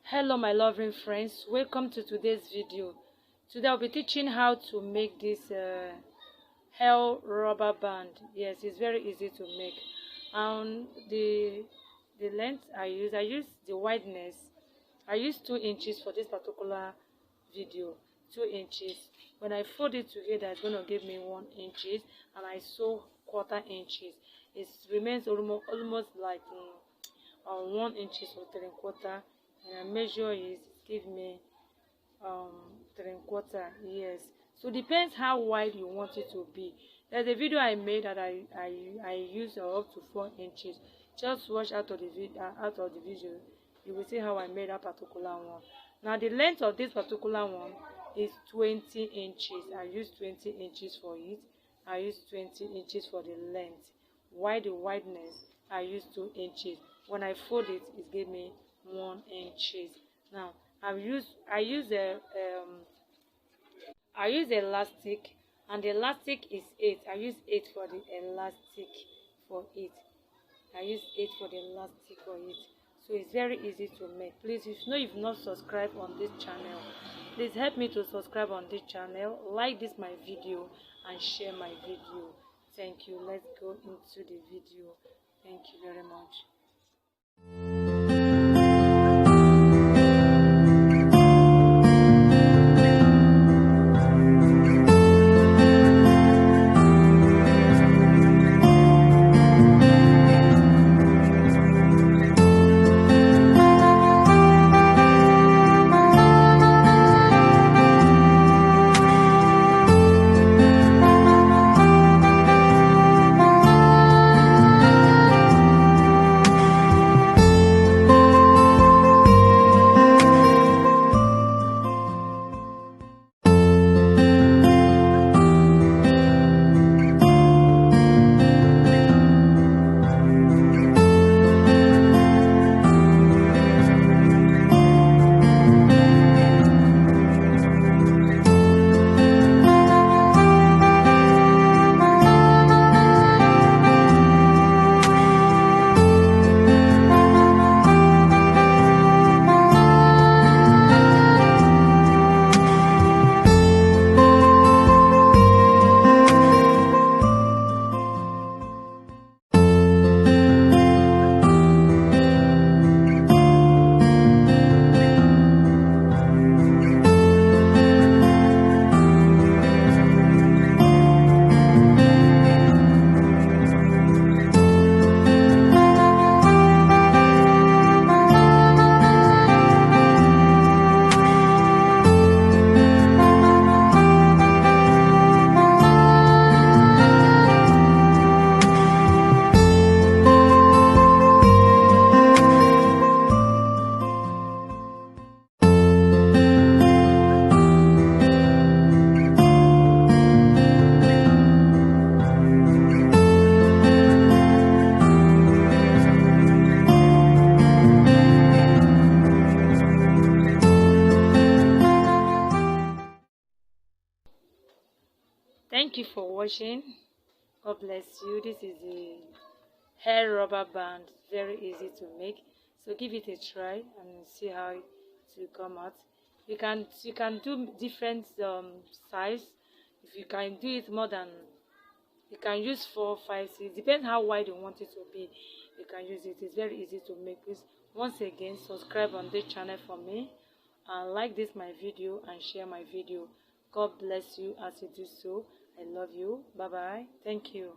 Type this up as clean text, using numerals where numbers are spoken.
Hello my loving friends, welcome to today's video. Today I'll be teaching how to make this hair rubber band. Yes, it's very easy to make. The length I use the wideness. I use 2 inches for this particular video. 2 inches. When I fold it together, it's going to give me 1 inches, and I sew 1/4 inches. It remains almost like 1 inches or 3/4, and I measure it, give me 3/4. Yes, so depends how wide you want it to be. There's a video I made that I use up to 4 inches. Just watch out of the video, you will see how I made that particular one. Now the length of this particular one is 20 inches. I use 20 inches for it. I use 20 inches for the length. While the wideness, I use 2 inches. When I fold it, it gave me 1 inches. Now I use elastic, and the elastic is 8. I use 8 for the elastic for it. I use 8 for the elastic for it. So it's very easy to make. Please, if you've not subscribed on this channel, please help me to subscribe on this channel, like this my video, and share my video. Thank you. Let's go into the video. Thank you very much. Thank you for watching. God bless you. This is a hair rubber band. Very easy to make. So give it a try and see how it will come out. You can do different size. If you can do it more than, you can use 4, 5, 6. Depends how wide you want it to be. You can use it. It's very easy to make. Please, once again, subscribe on this channel for me, and like this my video, and share my video. God bless you as you do so. I love you. Bye bye. Thank you.